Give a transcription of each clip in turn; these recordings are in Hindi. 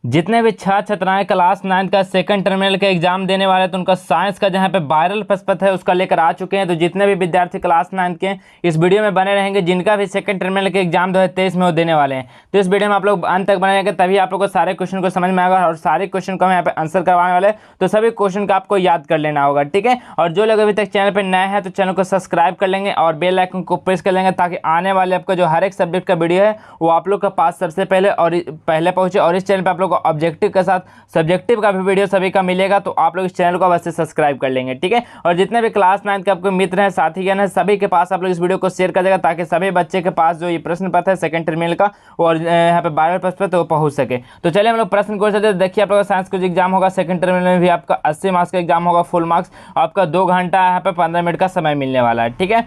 जितने भी छात्राएं क्लास 9 का सेकंड टर्मिनल का एग्जाम देने वाले हैं तो उनका साइंस का जहां पे वायरल प्रश्न है उसका लेकर आ चुके हैं। तो जितने भी विद्यार्थी क्लास 9 के इस वीडियो में बने रहेंगे, जिनका भी सेकंड टर्मिनल के एग्जाम 2023 में वो देने वाले हैं, तो इस वीडियो में आप लोग अंत तक बने रहेंगे, तभी आप लोग को सारे क्वेश्चन को समझ में आएगा और सारे क्वेश्चन को हम यहाँ पे आंसर करवाने वाले हैं। तो सभी क्वेश्चन का आपको याद कर लेना होगा, ठीक है। और जो लोग अभी तक चैनल पर नए हैं तो चैनल को सब्सक्राइब कर लेंगे और बेल आइकन को प्रेस कर लेंगे, ताकि आने वाले आपका जो हर एक सब्जेक्ट का वीडियो है वो आप लोग के पास सबसे पहले पहुंचे। और इस चैनल पर आप लोग को ऑब्जेक्टिव के साथ सब्जेक्टिव का भी वीडियो सभी का मिलेगा, तो आप लोग इस चैनल को अवश्य सब्सक्राइब कर लेंगे, ठीक है। और जितने भी क्लास 9 के आपके मित्र हैं, साथीगण हैं, सभी के पास आप लोग इस वीडियो को शेयर कर देगा, ताकि सभी बच्चे के पास जो ये प्रश्न पत्र है सेकंड टर्मिनल का और यहाँ पे वायरल प्रश्न तो पहुंच सके। तो चलिए हम लोग प्रश्न को चलते। देखिए आप लोग साइंस का एग्जाम होगा, सेकंड टर्मिनल में भी आपका 80 मार्क्स का एग्जाम होगा, फुल मार्क्स। आपका 2 घंटा यहाँ पे 15 मिनट का समय मिलने वाला है, ठीक है।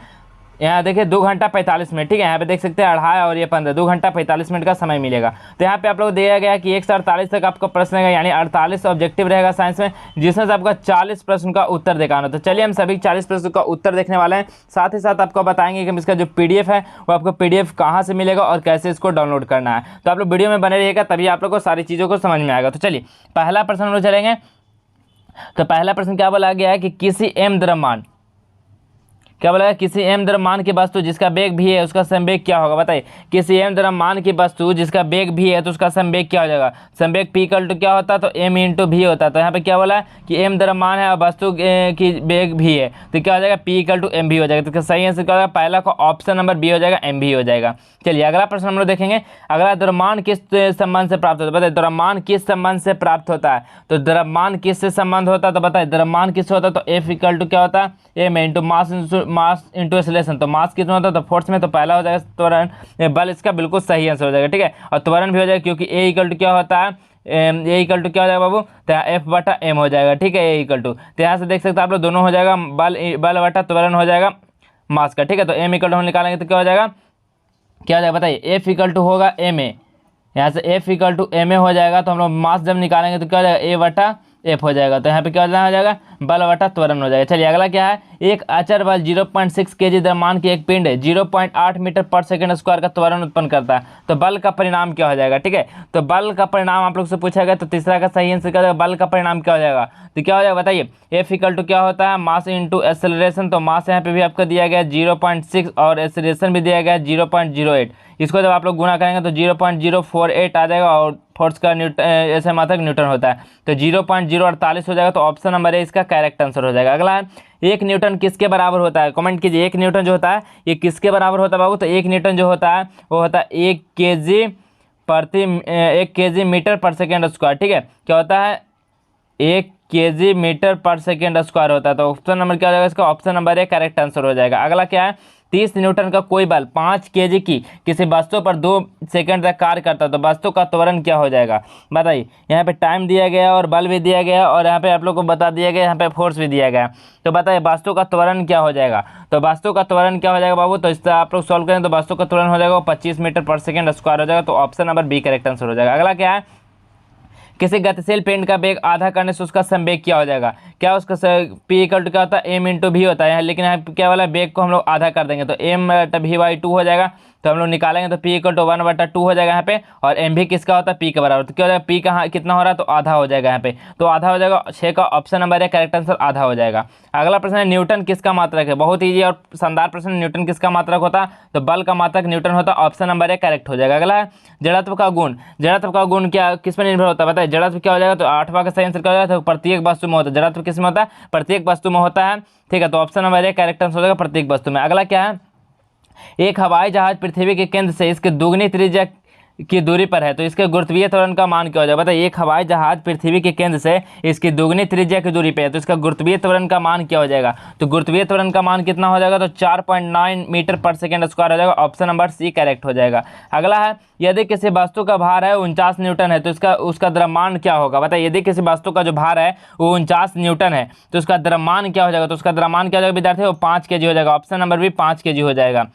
यहाँ देखिए 2 घंटा 45 मिनट, ठीक है। यहाँ पे देख सकते हैं 2.5 और ये 15, 2 घंटा 45 मिनट का समय मिलेगा। तो यहाँ पे आप लोग दिया गया कि 1 से 48 तक आपका प्रश्न रहेगा, यानी 48 ऑब्जेक्टिव रहेगा साइंस में, जिसमें से आपका 40 प्रश्न का उत्तर दिखाना। तो चलिए हम सभी 40 प्रश्न का उत्तर देखने वाले हैं। साथ ही साथ आपको बताएंगे कि इसका जो PDF है वो आपको PDF कहाँ से मिलेगा और कैसे इसको डाउनलोड करना है। तो आप लोग वीडियो में बने रहिएगा, तभी आप लोग को सारी चीज़ों को समझ में आएगा। तो चलिए पहला प्रश्न हम लोग चलेंगे। तो पहला प्रश्न क्या बोला गया है कि किसी m द्रव्यमान, क्या बोला, किसी m द्रव्यमान की वस्तु जिसका वेग भी है उसका संवेग क्या होगा। बताइए, किसी m द्रव्यमान की वस्तु जिसका वेग भी है तो उसका संवेग क्या हो जाएगा। संवेग P इक्वल टू क्या होता है, तो m इंटू भी होता है। तो यहाँ पे क्या बोला कि m द्रव्यमान है और वस्तु की वेग भी है, तो क्या हो जाएगा P इक्वल टू m भी हो जाएगा। तो इसका सही आंसर क्या होगा, पहला का ऑप्शन नंबर बी हो जाएगा, m भी हो जाएगा। चलिए अगला प्रश्न हम लोग देखेंगे। अगला, द्रव्यमान किस संबंध से प्राप्त होता है। बताइए द्रव्यमान किस संबंध से प्राप्त होता है। तो द्रव्यमान किस से संबंध होता है, तो बताइए द्रव्यमान किससे होता है, तो F इक्वल टू क्या होता है, m into mass into acceleration. तो मास कितना होता है, तो फोर्स में, तो पहला हो जाएगा त्वरण, बल इसका बिल्कुल सही आंसर हो जाएगा, ठीक है। और त्वरण भी हो जाएगा, क्योंकि A इक्वल टू क्या होता है, ए इक्वल टू क्या हो जाएगा बाबू, तो यहाँ F बटा m हो जाएगा, ठीक है। A इक्वल टू, तो यहाँ से देख सकते हैं आप लोग दोनों हो जाएगा, बल बटा त्वरण हो जाएगा मास का, ठीक है। तो m इक्वल टू हम निकालेंगे तो क्या हो जाएगा, क्या हो जाएगा बताइए, F इक्वल टू होगा ma, यहाँ से F इक्वल टू ma हो जाएगा। तो हम लोग मास जब निकालेंगे तो क्या हो जाएगा, A बटा F हो जाएगा। तो यहाँ पे क्या हो जाएगा, बल बटा त्वरण हो जाएगा। चलिए अगला क्या है, एक अचर बल 0.6 kg द्रव्यमान की एक पिंड 0.8 मीटर पर सेकंड स्क्वायर का त्वरण उत्पन्न करता है, तो बल का परिणाम क्या हो जाएगा, ठीक है। तो बल का परिणाम आप लोग से पूछा गया, तो तीसरा का सही आंसर क्या हो जाएगा, बल का परिणाम क्या हो जाएगा, तो क्या हो जाएगा बताइए, F इक्वल टू क्या होता है, मास इंटू एक्सेलरेशन। तो मास यहाँ पे भी आपको दिया गया 0.6 और एक्सेलरेशन भी दिया गया 0.08। इसको जब आप लोग गुणा करेंगे तो 0.048 आ जाएगा, और फोर्स का ऐसे मात्रक न्यूटन होता है, तो 0.048 हो जाएगा। तो ऑप्शन नंबर ए इसका करेक्ट आंसर हो जाएगा। अगला है, 1 न्यूटन किसके बराबर होता है, कमेंट कीजिए। 1 न्यूटन जो होता है ये किसके बराबर होता है बाबू, तो 1 न्यूटन जो होता है वो होता है 1 kg मीटर पर सेकेंड स्क्वायर, ठीक है। क्या होता है, 1 kg मीटर पर सेकेंड स्क्वायर होता है। तो ऑप्शन नंबर क्या हो जाएगा इसका, option number A correct answer हो जाएगा। अगला क्या है, 30 न्यूटन का कोई बल 5 kg की किसी वस्तु पर 2 सेकंड तक कार्य करता है, तो वस्तु का त्वरण क्या हो जाएगा। बताइए, यहाँ पे टाइम दिया गया और बल भी दिया गया, और यहाँ पे आप लोग को बता दिया गया, यहाँ पे फोर्स भी दिया गया। तो बताइए वस्तु का त्वरण क्या हो जाएगा। तो वस्तु का त्वरण क्या हो जाएगा बाबू, तो इससे आप लोग सॉल्व करें तो वस्तु का त्वरण हो जाएगा 25 मीटर पर सेकेंड स्क्वायर हो जाएगा। तो option number B correct answer हो जाएगा। अगला क्या है, किसी गतिशील पिंड का वेग आधा करने से उसका संवेग क्या हो जाएगा। क्या उसका P इक्वल टू क्या होता है, m इंटू भी होता है, लेकिन यहाँ क्या वाला वेग को हम लोग आधा कर देंगे, तो m बटा v/2 हो जाएगा। तो हम लोग निकालेंगे तो P इक्वल टू 1/2 हो जाएगा यहाँ पे, और m भी किसका होता है, P के बराबर। तो क्या हो जाएगा, P कहाँ कितना हो रहा है, तो आधा हो जाएगा यहाँ पे, तो आधा हो जाएगा। 6 का ऑप्शन नंबर है करेक्ट आंसर, आधा हो जाएगा। अगला प्रश्न है, न्यूटन किसका मात्रक है। बहुत ईजी और शानदार प्रश्न, न्यूटन किसका मात्रक होता है, तो बल का मात्रक न्यूटन होता है, ऑप्शन नंबर है करेक्ट हो जाएगा। अगला है, जड़त्व का गुण, जड़त्व का गुण क्या किस पर निर्भर होता है। बताइए जड़त्व क्या हो जाएगा, तो 8वां का सही आंसर क्या हो जाएगा, तो प्रत्येक वस्तु में होता है। जड़त्व किस में होता है, प्रत्येक वस्तु में होता है, ठीक है। तो option number A correct answer हो जाएगा, प्रत्येक वस्तु में। अगला क्या है, एक हवाई जहाज पृथ्वी के केंद्र से इसके दुगनी त्रिज्या की दूरी पर है, तो इसके गुरुत्वीय त्वरण का मान क्या हो जाएगा। बताइए, एक हवाई जहाज पृथ्वी के केंद्र से इसकी दुगनी त्रिज्या की दूरी पे है, तो इसका गुरुत्वीय त्वरण का मान क्या हो जाएगा। तो गुरुत्वीय त्वरण का मान कितना हो जाएगा, तो 4.9 मीटर पर सेकेंड स्क्वायर हो जाएगा, ऑप्शन नंबर सी करेक्ट हो जाएगा। अगला है, यदि किसी वस्तु का भार है 49 न्यूटन है, तो उसका द्रव्यमान क्या होगा। बताइए, यदि किसी वस्तु का जो भार है वो 49 न्यूटन है, तो उसका द्रव्यमान क्या हो जाएगा। तो उसका द्रव्यमान क्या हो जाएगा विद्यार्थी, वो 5 kg हो जाएगा, ऑप्शन नंबर भी 5 kg हो जाएगा।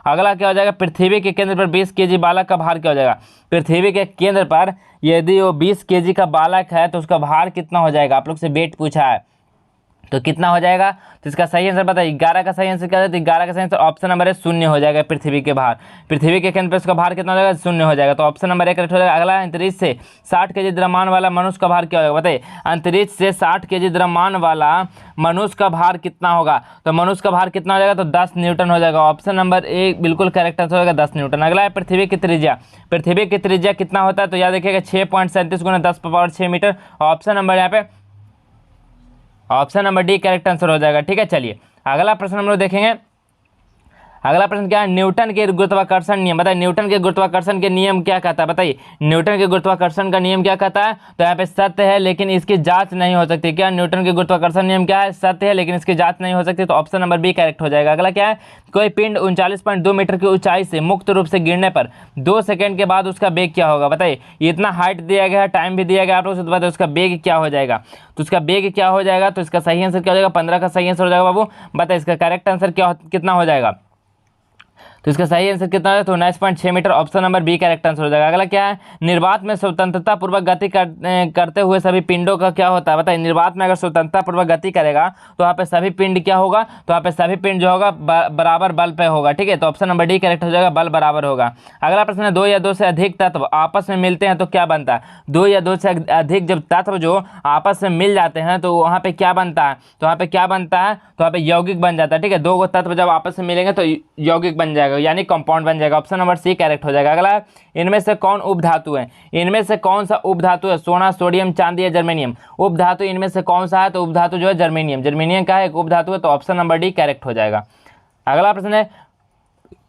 अगला क्या हो जाएगा, पृथ्वी के केंद्र पर 20 kg बालक का भार क्या हो जाएगा। पृथ्वी के केंद्र पर यदि वो 20 kg का बालक है तो उसका भार कितना हो जाएगा। आप लोग से वेट पूछा है, तो कितना हो जाएगा, तो इसका सही आंसर बताइए। 11 का सही आंसर क्या है, तो 11 का सही आंसर ऑप्शन नंबर है 0 हो जाएगा। पृथ्वी के भार, पृथ्वी के केंद्र पर उसका भार कितना हो जाएगा, 0 हो जाएगा। तो ऑप्शन नंबर 1 करेक्ट हो जाएगा। अगला, अंतरिक्ष से 60 केजी द्रव्यमान वाला मनुष्य का भार क्या होगा, बताइए। अंतरिक्ष से 60 केजी द्रव्यमान वाला मनुष्य का भार कितना होगा, तो मनुष्य का भार कितना हो जाएगा, तो 10 न्यूटन हो जाएगा। ऑप्शन नंबर 1 बिल्कुल करेक्ट आंसर होगा, 10 न्यूटन। अगला है पृथ्वी की त्रिज्या, पृथ्वी की त्रिज्या कितना होता है, तो याद रखिएगा 6.37 गुना 10⁻6 मीटर। ऑप्शन नंबर यहाँ पे option number D correct answer हो जाएगा। ठीक है, चलिए अगला प्रश्न हम लोग देखेंगे। अगला प्रश्न क्या है, न्यूटन के गुरुत्वाकर्षण नियम, बताइए न्यूटन के गुरुत्वाकर्षण के नियम क्या कहता है, बताइए न्यूटन के गुरुत्वाकर्षण का नियम क्या कहता है। तो यहाँ पे सत्य है लेकिन इसकी जांच नहीं हो सकती। क्या न्यूटन के गुरुत्वाकर्षण नियम क्या है, सत्य है लेकिन इसकी जांच नहीं हो सकती। तो ऑप्शन नंबर बी करेक्ट हो जाएगा। अगला क्या है, कोई पिंड 39.2 मीटर की ऊंचाई से मुक्त रूप से गिरने पर 2 सेकंड के बाद उसका वेग क्या होगा, बताइए। इतना हाइट दिया गया है, टाइम भी दिया गया आप लोग से, तो बताइए उसका वेग क्या हो जाएगा। तो उसका वेग क्या हो जाएगा, तो इसका सही आंसर क्या हो जाएगा, 15 का सही आंसर हो जाएगा बाबू। बताइए इसका करेक्ट आंसर कितना हो जाएगा, तो इसका सही आंसर कितना है, तो 19.6 metre. Option number B correct answer हो जाएगा। अगला क्या है, निर्वात में स्वतंत्रता पूर्वक गति करते हुए सभी पिंडों का क्या होता है, बताइए। निर्वात में अगर स्वतंत्रता पूर्वक गति करेगा तो वहाँ पे सभी पिंड क्या होगा, तो वहाँ पे सभी पिंड जो होगा बराबर बल पे होगा। ठीक है, तो ऑप्शन नंबर डी करेक्ट हो जाएगा, बल बराबर होगा। अगला प्रश्न है, 2 या 2 से अधिक तत्व आपस में मिलते हैं तो क्या बनता है। 2 या 2 से अधिक जब तत्व जो आपस में मिल जाते हैं तो वहाँ पे क्या बनता है, तो वहाँ पे क्या बनता है, तो वहाँ पे यौगिक बन जाता है। ठीक है, 2 तत्व जब आपस में मिलेंगे तो यौगिक बन जाएगा, यानी कंपाउंड बन जाएगा। ऑप्शन नंबर सी करेक्ट हो जाएगा। अगला, इनमें से कौन उपधातु है, इनमें से कौन सा उपधातु है, सोना, सोडियम, चांदी या जर्मेनियम। उपधातु इनमें से कौन सा है, तो उपधातु जो है जर्मेनियम, जर्मेनियम का है एक उपधातु है। तो ऑप्शन नंबर डी करेक्ट हो जाएगा। अगला प्रश्न है,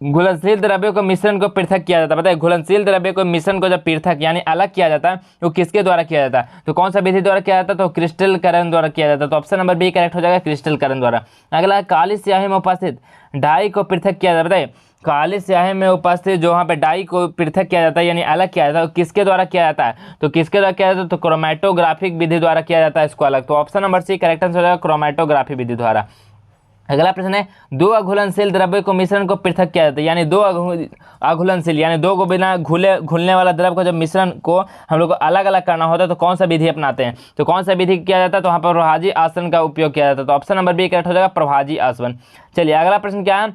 घुलनशील द्रव्यों को मिश्रण को पृथक किया जाता है, बताइए। घुलनशील द्रव्य को मिश्रण को जब पृथक यानी अलग किया जाता है वो किसके द्वारा किया जाता है, तो कौन सा विधि द्वारा किया जाता है, तो क्रिस्टलीकरण द्वारा किया जाता है। तो ऑप्शन नंबर बी करेक्ट हो जाएगा, क्रिस्टलीकरण द्वारा। अगला है, काली स्याही में उपस्थित डाई को पृथक किया जाता है, बताइए। काली स्याही में उपस्थित जो वहाँ पे डाई को पृथक किया जाता है यानी अलग किया जाता है, किसके द्वारा किया जाता है, तो किसके द्वारा किया जाता है, तो क्रोमैटोग्राफिक विधि द्वारा किया जाता है इसको अलग। तो option number C correct answer हो जाएगा, क्रोमैटोग्राफी विधि द्वारा। अगला प्रश्न है, 2 अघुलनशील द्रव्य को मिश्रण को पृथक किया जाता है, यानी 2 अघुलनशील यानी 2 को बिना घुलने वाला द्रव्य को जब मिश्रण को हम लोग को अलग अलग करना होता है तो कौन सा विधि अपनाते हैं, तो कौन सा विधि किया जाता है, तो वहाँ पर प्रभाजी आसन का उपयोग किया जाता है। तो ऑप्शन नंबर बी करेक्ट हो जाएगा, प्रभाजी आसन। चलिए अगला प्रश्न क्या है,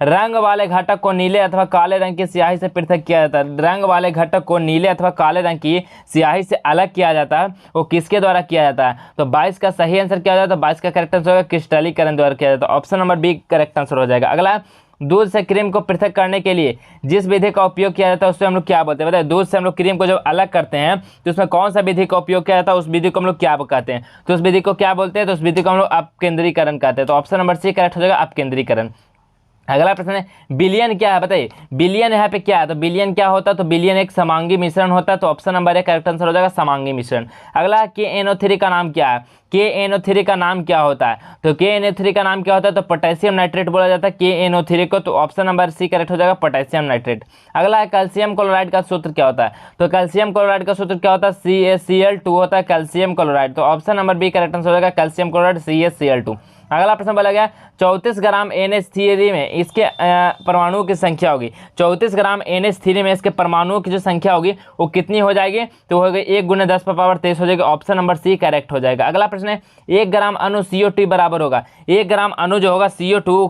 रंग वाले घटक को नीले अथवा काले रंग की स्याही से पृथक किया जाता है। रंग वाले घटक को नीले अथवा काले रंग की स्याही से अलग किया जाता है, वो किसके द्वारा किया जाता है, तो 22 का सही आंसर क्या हो जाता है, तो 22 का करेक्ट आंसर होगा क्रिस्टलीकरण द्वारा किया जाता है। Option number B correct answer हो जाएगा। अगला, दूध से क्रीम को पृथक करने के लिए जिस विधि का उपयोग किया जाता है उससे हम लोग क्या बोलते हैं, बताइए। दूध से हम लोग क्रीम को जब अलग करते हैं तो उसमें कौन सा विधि का उपयोग किया जाता है, उस विधि को हम लोग क्या कहते हैं, तो उस विधि को क्या बोलते हैं, तो उस विधि को हम लोग अपकेंद्रीकरण कहते हैं। तो ऑप्शन नंबर सी करेक्ट हो जाएगा, अपकेंद्रीकरण। अगला प्रश्न है, बिलियन क्या है, बताइए। बिलियन यहाँ पे क्या है, तो बिलियन क्या होता है, तो बिलियन एक समांगी मिश्रण होता है। तो ऑप्शन नंबर एक करेक्ट आंसर हो जाएगा, समांगी मिश्रण। अगला, KNO3 का नाम क्या है, KNO3 का नाम क्या होता है, तो KNO3 का नाम क्या होता है, तो पोटेशियम नाइट्रेट बोला जाता है KNO3 को। तो ऑप्शन नंबर सी करेक्ट हो जाएगा, पोटेशियम नाइट्रेट। अगला है, कैल्शियम क्लोराइड का सूत्र क्या होता है, तो कैल्शियम क्लोराइड का सूत्र क्या होता है, CaCl2 होता है कैल्शियम क्लोराइड। तो option number B correct answer हो जाएगा, कैल्शियम क्लोराइड CaCl2। अगला प्रश्न बोला गया, 34 ग्राम NH3 में इसके परमाणुओं की संख्या होगी। 34 ग्राम NH3 में इसके परमाणुओं की जो संख्या होगी वो कितनी हो जाएगी, तो हो गई 1 × 10⁻23 हो जाएगी। ऑप्शन नंबर सी करेक्ट हो जाएगा। अगला प्रश्न है, 1 ग्राम अणु CO2 बराबर होगा। 1 ग्राम अणु जो होगा CO2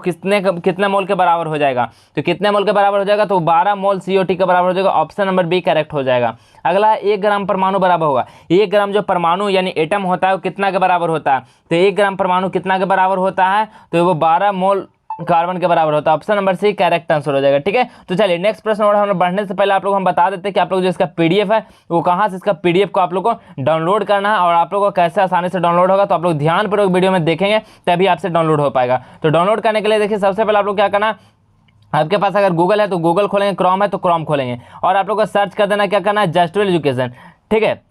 कितने मोल के बराबर हो जाएगा, तो कितने मोल के बराबर हो जाएगा, तो 12 मोल CO2 के बराबर हो जाएगा। ऑप्शन नंबर बी करेक्ट हो जाएगा। अगला, 1 ग्राम परमाणु बराबर होगा। 1 ग्राम जो परमाणु यानी एटम होता है वो कितना के बराबर होता है, तो 1 ग्राम परमाणु कितना के बराबर होता है, तो वो 12 मोल कार्बन के बराबर होता है। Option number C correct answer हो जाएगा। ठीक है, तो चलिए नेक्स्ट प्रश्न और हम बढ़ने से पहले आप लोग हम बता देते हैं कि आप लोग जो इसका PDF है वो कहाँ से इसका PDF को आप लोग को डाउनलोड करना है और आप लोग को कैसे आसानी से डाउनलोड होगा, तो आप लोग ध्यानपूर्वक वीडियो में देखेंगे तभी आपसे डाउनलोड हो पाएगा। तो डाउनलोड करने के लिए देखिए, सबसे पहले आप लोग क्या करना, आपके पास अगर गूगल है तो गूगल खोलेंगे, क्रोम है तो क्रोम खोलेंगे और आप लोग को सर्च कर देना, क्या करना है, जस्ट एजुकेशन। ठीक है,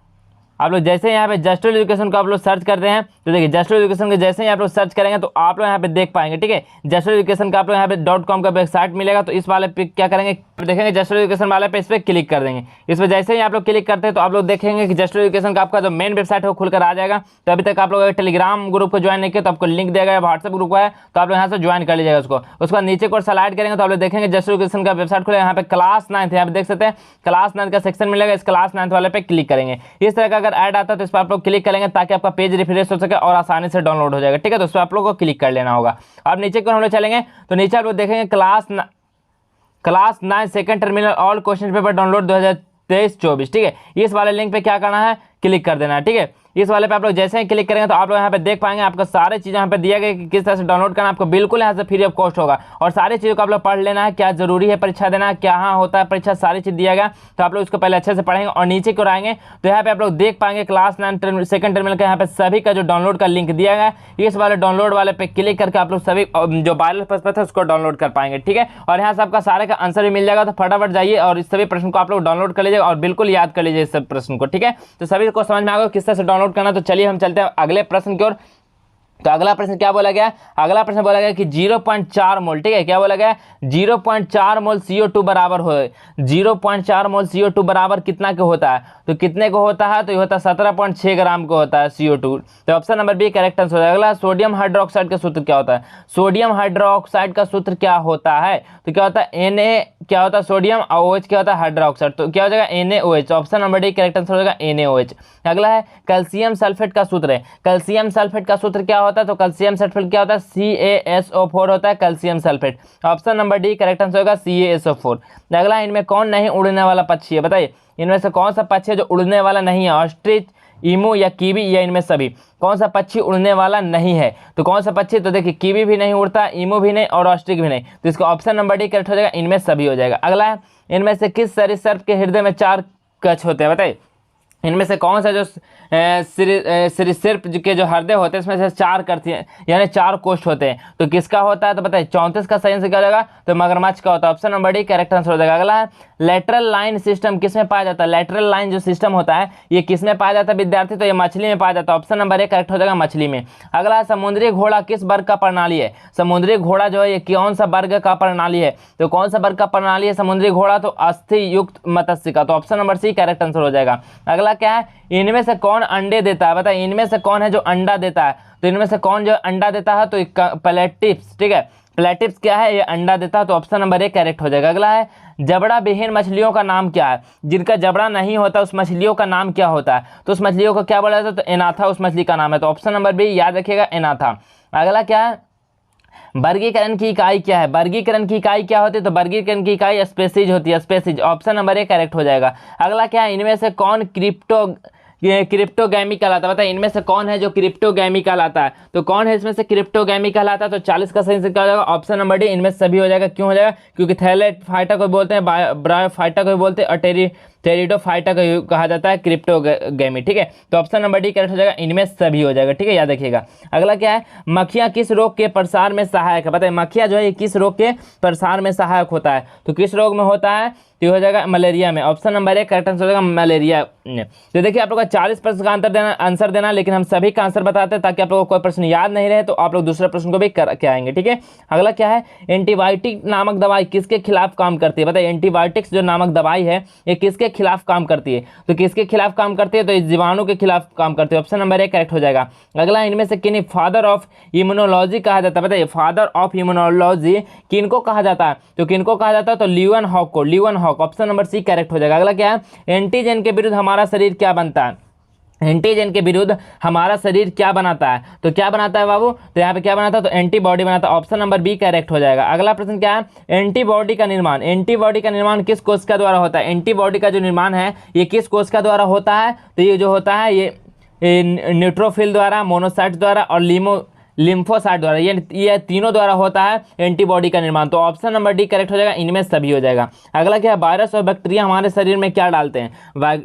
आप लोग जैसे यहाँ पे जस्ट एजुकेशन को आप लोग सर्च करते हैं तो देखिए जस्ट एजुकेशन के जैसे ही आप लोग सर्च करेंगे तो आप लोग यहाँ पे देख पाएंगे। ठीक है, जस्ट एजुकेशन का आप लोग यहाँ पे .com का वेबसाइट मिलेगा, तो इस वाले पे क्या करेंगे, देखेंगे जस्ट एजुकेशन वाले पे, इस पर क्लिक कर देंगे। इस पर जैसे ही आप लोग क्लिक करते हैं तो आप लोग देखेंगे कि जस्ट एजुकेशन का आपका जो मेन वेबसाइट है वो खुलकर आ जाएगा। तो अभी तक आप लोग टेलीग्राम ग्रुप को ज्वाइन नहीं किया तो आपको लिंक दिया गया, व्हाट्सएप ग्रुप है तो आप लोग यहाँ से ज्वाइन कर लीजिएगा उसको। उसके बाद नीचे को स्लाइड करेंगे तो आप लोग देखेंगे जस्ट एजुकेशन का वेबसाइट खुलेगा। यहाँ पे क्लास 9 यहाँ पे देख सकते हैं क्लास 9 का सेक्शन मिलेगा, इस क्लास 9 वाले पे क्लिक करेंगे। इस तरह का अगर अगर ऐड आता है तो इस पर आप लोग क्लिक करेंगे ताकि आपका पेज रिफ्रेश हो सके और आसानी से डाउनलोड हो जाएगा। ठीक है, तो इस पर आप लोग को क्लिक कर लेना होगा। अब नीचे को हम लोग चलेंगे तो नीचे आप लोग देखेंगे class 9 second terminal all question paper download 2023-24। ठीक है, इस वाले लिंक पे क्या करना है, क्लिक कर देना है। ठीक है, इस वाले पे आप लोग जैसे ही क्लिक करेंगे तो आप लोग यहाँ पे देख पाएंगे आपको सारे चीज़ यहाँ पे दिया गया कि किस तरह से डाउनलोड करना, आपको बिल्कुल यहाँ से फ्री ऑफ कॉस्ट होगा और सारी चीज़ों को आप लोग पढ़ लेना है, क्या जरूरी है परीक्षा देना है, क्या हाँ होता है परीक्षा, सारी चीज़ दिया गया। तो आप लोग इसको पहले अच्छे से पढ़ेंगे और नीचे को आएंगे तो यहाँ पे आप लोग देख पाएंगे क्लास 9 सेकंड टर्मिनल का यहाँ पे सभी का जो डाउनलोड का लिंक दिया गया है। इस वाले डाउनलोड वाले पे क्लिक करके आप लोग सभी जो वायरल प्रश्न है उसको डाउनलोड कर पाएंगे। ठीक है, और यहाँ से आपका सारे का आंसर भी मिल जाएगा। तो फटाफट जाइए और इस सभी प्रश्न को आप लोग डाउनलोड कर लीजिएगा और बिल्कुल याद कर लीजिए इस सब प्रश्न को। ठीक है, तो सभी को समझ में आ गया किस तरह से डाउनलोड करना। तो चलिए हम चलते हैं अगले प्रश्न की ओर। तो अगला प्रश्न क्या बोला गया, अगला प्रश्न बोला गया कि 0.4 मोल, ठीक है, क्या बोला गया 0.4 मोल CO2 बराबर हो, 0.4 मोल CO2 बराबर कितना के होता है, तो कितने को होता है, तो ये होता है 17.6 ग्राम को होता है CO2। तो option number B correct answer हो जाएगा। अगला सोडियम हाइड्रोक्साइड का सूत्र क्या होता है, सोडियम हाइड्रोक्साइड का सूत्र क्या होता है, तो क्या होता है Na क्या होता है सोडियम और OH क्या होता है हाइड्रोक्साइड, तो क्या हो जाएगा NaOH। Option number D correct answer हो जाएगा NaOH। अगला है कैल्शियम सल्फेट का सूत्र है, कैल्शियम सल्फेट का सूत्र क्या होता है, तो कैल्शियम सल्फेट क्या होता है CaSO4 होता है calcium sulphate. Option number D correct answer होगा CaSO4। अगला इनमें कौन नहीं उड़ने वाला पक्षी है, बताइए इनमें से कौन सा पक्षी है जो उड़ने वाला नहीं है, ऑस्ट्रिच, ईमू या कीवी या इनमें सभी कौन सा पक्षी उड़ने वाला नहीं है, तो कौन सा पक्षी, तो देखिए कीवी भी नहीं उड़ता, ईमू भी नहीं और ऑस्ट्रिच भी नहीं, तो इसका ऑप्शन नंबर डी करेक्ट हो जाएगा, इनमें सभी हो जाएगा। अगला है इनमें से किस सरीसृप के हृदय में 4 कक्ष होते हैं, बताइए इनमें से कौन सा जो सरीसृप के जो हृदय होते हैं इसमें से 4 करती हैं यानी 4 कोष्ठ होते हैं, तो किसका होता है, तो बताइए 34 का सही आंसर क्या हो जाएगा, तो मगरमच्छ का होता है। Option number D correct answer हो जाएगा। अगला है लेटरल लाइन सिस्टम किसमें पाया जाता है, लेटरल लाइन जो सिस्टम होता है ये किसमें पाया जाता है विद्यार्थी, तो ये मछली में पाया जाता है। ऑप्शन नंबर ए करेक्ट हो जाएगा मछली में। अगला है समुद्री घोड़ा किस वर्ग का प्रणाली है, समुद्री घोड़ा जो है ये कौन सा वर्ग का प्रणाली है, तो कौन सा वर्ग का प्रणाली है समुद्री घोड़ा, तो अस्थि युक्त मत्स्य का, तो option number C correct answer हो जाएगा। अगला क्या है इनमें से कौन अंडे देता है, बताइए इनमें से कौन है जो अंडा देता है, तो इनमें से कौन जो अंडा देता है, तो प्लेटिप्स। ठीक है, प्लेटिप्स क्या है, ये अंडा देता है, तो ऑप्शन नंबर ए करेक्ट हो जाएगा। अगला है जबड़ा विहीन मछलियों का नाम क्या है, जिनका जबड़ा नहीं होता उस मछलियों का नाम क्या होता है, तो उस मछलियों को क्या बोला जाता है, तो एनाथा उस मछली का नाम है, तो ऑप्शन नंबर बी याद रखिएगा एनाथा। अगला क्या है वर्गीकरण की इकाई क्या है, वर्गीकरण की इकाई क्या होती है, तो वर्गीकरण की इकाई स्पेसीज होती है, species. Option number A correct हो जाएगा। अगला क्या है इनमें से कौन क्रिप्टोगैमी कहलाता है, बताइए इनमें से कौन है जो क्रिप्टोगैमी कहलाता है, तो कौन है इसमें से क्रिप्टोगैमी कहलाता है, तो 40 का सही आंसर क्या हो जाएगा, ऑप्शन नंबर डी इनमें सभी हो जाएगा। क्यों हो जाएगा, क्योंकि थैलेटोफाइटा को बोलते हैं, ब्रायोफाइटा को बोलते हैं और टेरिडोफाइटा को कहा जाता है क्रिप्टोगैमी। ठीक है, तो ऑप्शन नंबर डी करेक्ट हो जाएगा, इनमें सभी हो जाएगा। ठीक है, याद रखिएगा। अगला क्या है मक्खियाँ किस रोग के प्रसार में सहायक है, बताइए मक्खियाँ जो है किस रोग के प्रसार में सहायक होता है, तो किस रोग में होता है, तो हो जाएगा मलेरिया में। Option number A correct answer हो जाएगा मलेरिया में। तो देखिए आप लोग का 40 प्रश्न का आंसर देना, लेकिन हम सभी का आंसर बताते हैं ताकि आप लोगों को कोई प्रश्न याद नहीं रहे, तो आप लोग दूसरे प्रश्न को भी करके आएंगे। ठीक है, अगला क्या है एंटीबायोटिक नामक दवाई किसके खिलाफ काम करती है, बताइए एंटीबायोटिक्स जो नामक दवाई है ये किसके खिलाफ काम करती है, तो किसके खिलाफ काम करती है, तो इस जीवाणु के खिलाफ काम करती है। ऑप्शन नंबर ए करेक्ट हो जाएगा। अगला इनमें से किन्हीं फादर ऑफ इम्यूनोलॉजी कहा जाता है, बताइए फादर ऑफ इम्यूनोलॉजी किनको कहा जाता है, तो किनको कहा जाता है, तो ल्यूवन हॉक को, Leeuwenhoek. Option number C correct हो जाएगा। अगला क्या है एंटीजन के विरुद्ध हमारा शरीर क्या बनता है, एंटीजन के विरुद्ध हमारा शरीर क्या बनाता है, तो क्या बनाता है बाबू, तो यहाँ पे क्या बनाता है, तो एंटीबॉडी बनाता है। ऑप्शन नंबर बी करेक्ट हो जाएगा। अगला प्रश्न क्या है एंटीबॉडी का निर्माण, एंटीबॉडी का निर्माण किस कोशिका द्वारा होता है, एंटीबॉडी का जो निर्माण है ये किस कोशिका द्वारा होता है, तो ये जो होता है ये न्यूट्रोफिल द्वारा, मोनोसाइट द्वारा और लिम्फोसाइट द्वारा, ये तीनों द्वारा होता है एंटीबॉडी का निर्माण, तो ऑप्शन नंबर डी करेक्ट हो जाएगा, इनमें सभी हो जाएगा। अगला क्या है वायरस और बैक्टीरिया हमारे शरीर में क्या डालते हैं,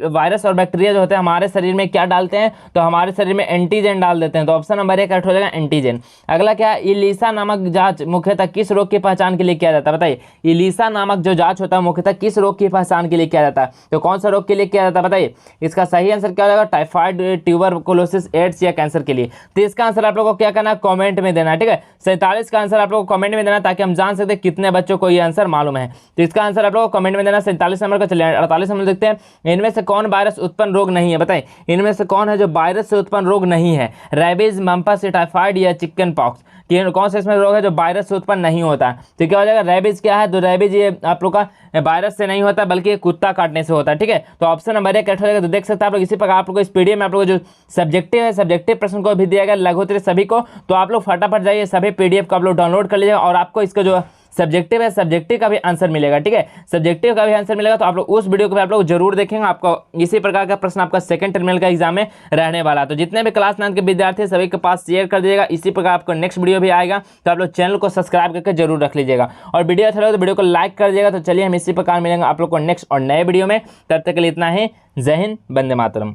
वायरस और बैक्टीरिया जो होते हैं हमारे शरीर में क्या डालते हैं, तो हमारे शरीर में एंटीजन डाल देते हैं, तो ऑप्शन नंबर ए करेक्ट हो जाएगा एंटीजन। अगला क्या है इलीसा नामक जांच मुख्यतः किस रोग की पहचान के लिए किया जाता है, बताइए इलीसा नामक जो जांच होता है मुख्यतः किस रोग की पहचान के लिए किया जाता है, तो कौन सा रोग के लिए किया जाता है, बताइए इसका सही आंसर क्या हो जाएगा टाइफाइड, ट्यूबरकुलोसिस, एड्स या कैंसर के लिए। तो इसका आंसर आप लोगों को क्या करना है कमेंट में देना, ठीक है। 47 का आंसर आप लोग को कमेंट में देना ताकि हम जान सकते हैं कितने बच्चों को ये आंसर मालूम है। तो इसका आंसर आप लोग को कमेंट में देना 47 नंबर का। चलिए 48 नंबर देखते हैं, इनमें से कौन वायरस उत्पन्न रोग नहीं है, बताएं इनमें से कौन है जो वायरस से उत्पन्न रोग नहीं है। रेबीज, मम्पस, टाइफाइड या चिकन पॉक्स, कौन सा इसमें रोग है जो वायरस से उत्पन्न नहीं होता। तो क्या हो जाएगा, रेबीज क्या है, तो रेबीज ये आप लोग का वायरस से नहीं होता बल्कि ये कुत्ता काटने से होता है, ठीक है। तो ऑप्शन नंबर 1 करेक्ट हो जाएगा। तो देख सकते हैं आप लोग इसी प्रकार आप लोग इस पीडीएफ में आप लोग जो सब्जेक्टिव है, सब्जेक्टिव प्रश्न को भी दिया गया लघुत्तरीय सभी को। तो आप लोग फटाफट जाइए सभी पीडीएफ को आप लोग डाउनलोड कर लीजिएगा और आपको इसका जो सब्जेक्टिव है, सब्जेक्टिव का भी आंसर मिलेगा, ठीक है। सब्जेक्टिव का भी आंसर मिलेगा, तो आप लोग उस वीडियो को भी आप लोग जरूर देखेंगे। आपको इसी प्रकार का प्रश्न आपका सेकंड टर्मिनल का एग्जाम में रहने वाला है। तो जितने भी क्लास 9 के विद्यार्थी हैं सभी के पास शेयर कर दीजिएगा। इसी प्रकार आपको नेक्स्ट वीडियो भी आएगा, तो आप लोग चैनल को सब्सक्राइब करके जरूर रख लीजिएगा और वीडियो अच्छा लगे तो वीडियो को लाइक कर दीजिएगा। तो चलिए हम इसी प्रकार मिलेंगे आप लोग को नेक्स्ट और नए वीडियो में। तब तक के लिए इतना ही। जय हिंद, वंदे मातरम।